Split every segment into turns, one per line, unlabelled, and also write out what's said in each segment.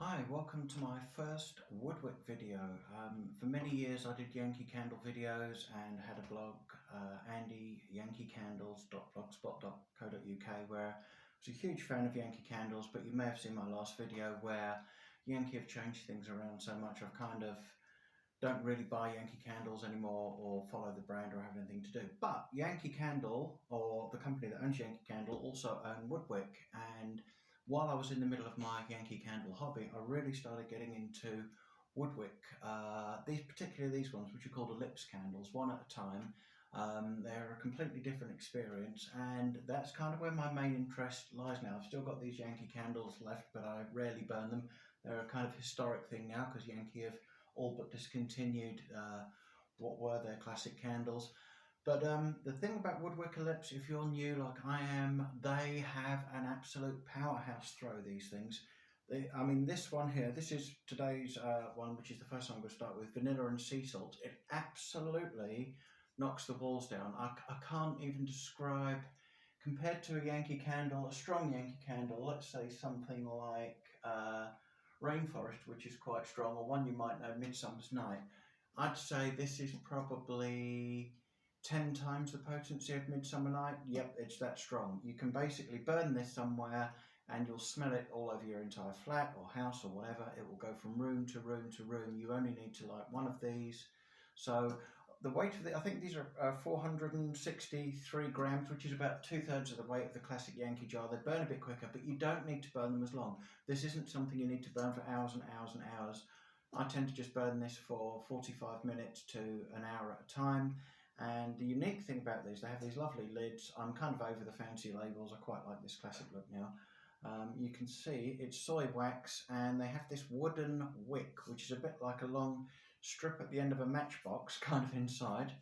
Hi, welcome to my first Woodwick video. For many years I did Yankee Candle videos and had a blog, andyyankeecandles.blogspot.co.uk, where I was a huge fan of Yankee Candles, but you may have seen my last video where Yankee have changed things around so much I've kind of don't really buy Yankee Candles anymore or follow the brand or have anything to do. But Yankee Candle, or the company that owns Yankee Candle, also own Woodwick, and while I was in the middle of my Yankee Candle hobby, I really started getting into Woodwick. Particularly these ones, which are called Ellipse candles, one at a time. They're a completely different experience, and that's kind of where my main interest lies now. I've still got these Yankee candles left, but I rarely burn them. They're a kind of historic thing now because Yankee have all but discontinued what were their classic candles. But the thing about Woodwick Ellipse, if you're new like I am, they have an absolute powerhouse throw, these things. This one here, this is today's one, which is the first one I'm going to start with, vanilla and sea salt. It absolutely knocks the walls down. I can't even describe, compared to a Yankee Candle, a strong Yankee Candle, let's say something like Rainforest, which is quite strong, or one you might know, Midsummer's Night. I'd say this is probably 10 times the potency of Midsummer Night. Yep, it's that strong. You can basically burn this somewhere and you'll smell it all over your entire flat or house or whatever. It will go from room to room to room. You only need to light one of these. So the weight of I think these are 463 grams, which is about 2/3 of the weight of the classic Yankee jar. They burn a bit quicker, but you don't need to burn them as long. This isn't something you need to burn for hours and hours and hours. I tend to just burn this for 45 minutes to an hour at a time. And the unique thing about these, they have these lovely lids. I'm kind of over the fancy labels. I quite like this classic look now. You can see it's soy wax, and they have this wooden wick, which is a bit like a long strip at the end of a matchbox kind of inside.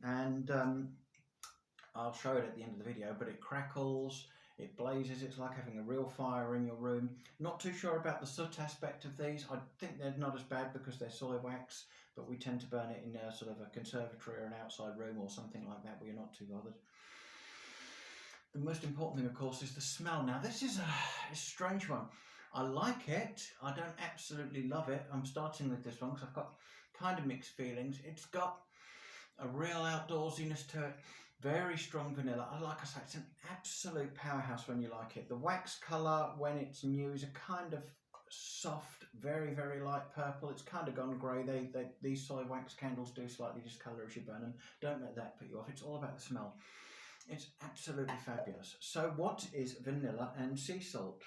And I'll show it at the end of the video, but it crackles, it blazes, it's like having a real fire in your room. Not too sure about the soot aspect of these. I think they're not as bad because they're soy wax, but we tend to burn it in a sort of a conservatory or an outside room or something like that where you're not too bothered. The most important thing, of course, is the smell. Now, this is a strange one. I like it. I don't absolutely love it. I'm starting with this one because I've got kind of mixed feelings. It's got a real outdoorsiness to it. Very strong vanilla. Like I say, it's an absolute powerhouse when you like it. The wax colour, when it's new, is a kind of soft, very, very light purple. It's kind of gone grey. These soy wax candles do slightly discolour as you burn them. Don't let that put you off. It's all about the smell. It's absolutely fabulous. So what is vanilla and sea salt?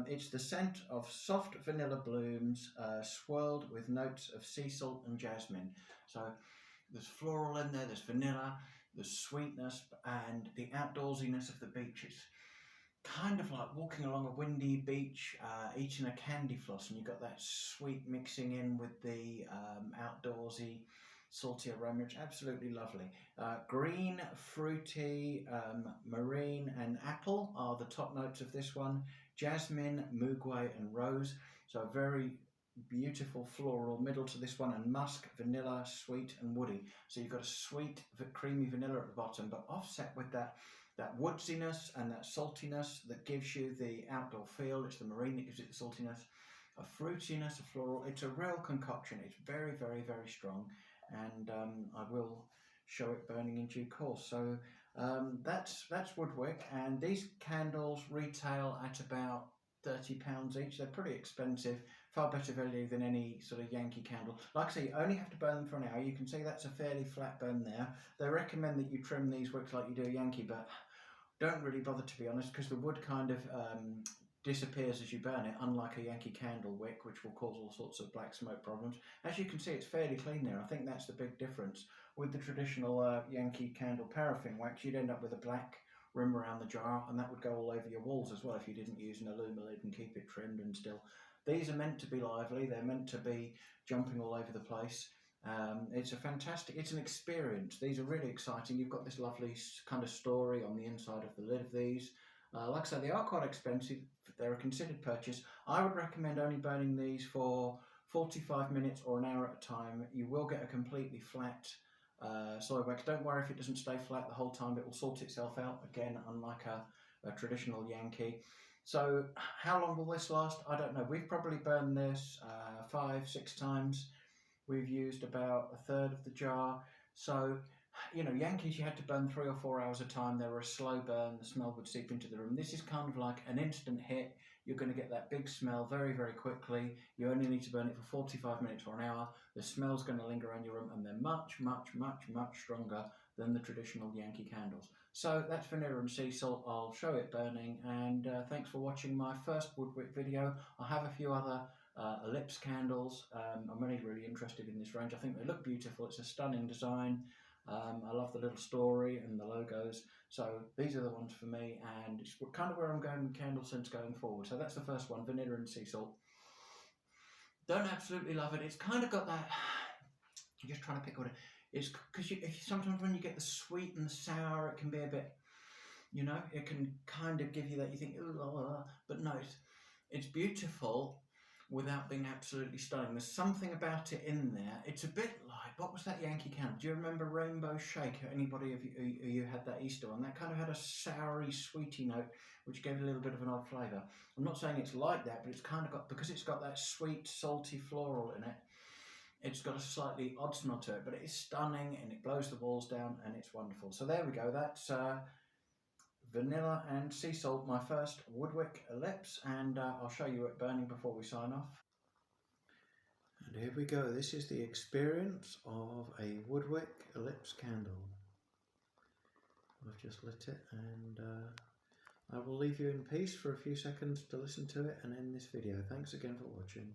It's the scent of soft vanilla blooms swirled with notes of sea salt and jasmine. So there's floral in there, there's vanilla, there's sweetness, and the outdoorsiness of the beach. It's kind of like walking along a windy beach, eating a candy floss, and you've got that sweet mixing in with the outdoorsy, salty aroma. It's absolutely lovely. Green, fruity, marine, and apple are the top notes of this one. Jasmine, muguet, and rose. So a very beautiful floral middle to this one, and musk, vanilla, sweet, and woody. So you've got a sweet, creamy vanilla at the bottom, but offset with that woodsiness and that saltiness that gives you the outdoor feel. It's the marine that gives it the saltiness, a fruitiness, a floral. It's a real concoction. It's very, very, very strong, and I will show it burning in due course. So that's Woodwick, and these candles retail at about £30 each. They're pretty expensive, far better value than any sort of Yankee candle. Like I say, you only have to burn them for an hour. You can see that's a fairly flat burn there. They recommend that you trim these wicks like you do a Yankee, but don't really bother, to be honest, because the wood kind of disappears as you burn it, unlike a Yankee candle wick, which will cause all sorts of black smoke problems. As you can see, it's fairly clean there. I think that's the big difference. With the traditional Yankee candle paraffin wax, you'd end up with a black rim around the jar, and that would go all over your walls as well if you didn't use an aluma lid and keep it trimmed and still. These are meant to be lively. They're meant to be jumping all over the place. It's an experience. These are really exciting. You've got this lovely kind of story on the inside of the lid of these. Like I say, they are quite expensive. They're a considered purchase. I would recommend only burning these for 45 minutes or an hour at a time. You will get a completely flat soy wax. Don't worry if it doesn't stay flat the whole time. It will sort itself out, again, unlike a traditional Yankee. So how long will this last? I don't know. We've probably burned this 5-6 times. We've used about a third of the jar. So, you know, Yankees, you had to burn 3 or 4 hours a time. They were a slow burn. The smell would seep into the room. This is kind of like an instant hit. You're going to get that big smell very, very quickly. You only need to burn it for 45 minutes or an hour. The smell's going to linger around your room, and they're much, much, much, much stronger than the traditional Yankee candles. So that's vanilla and sea salt. I'll show it burning, and thanks for watching my first Woodwick video. I have a few other ellipse candles. I'm really, really interested in this range. I think they look beautiful. It's a stunning design. I love the little story and the logos. So these are the ones for me, and it's kind of where I'm going with candle scents going forward. So that's the first one, vanilla and sea salt. Don't absolutely love it. It's kind of got that, I'm just trying to pick what it is, because sometimes when you get the sweet and the sour, it can be a bit, you know, it can kind of give you that, you think, but no, it's beautiful without being absolutely stunning. There's something about it in there. It's a bit like, what was that Yankee candle? Do you remember Rainbow Shake? Anybody of you had that Easter one? That kind of had a soury, sweety note, which gave it a little bit of an odd flavour. I'm not saying it's like that, but it's kind of got, because it's got that sweet, salty floral in it, it's got a slightly odd smell to it, but it is stunning, and it blows the walls down, and it's wonderful. So there we go. That's vanilla and sea salt, my first Woodwick Ellipse, and I'll show you it burning before we sign off. And here we go. This is the experience of a Woodwick Ellipse candle. I've just lit it, and I will leave you in peace for a few seconds to listen to it and end this video. Thanks again for watching.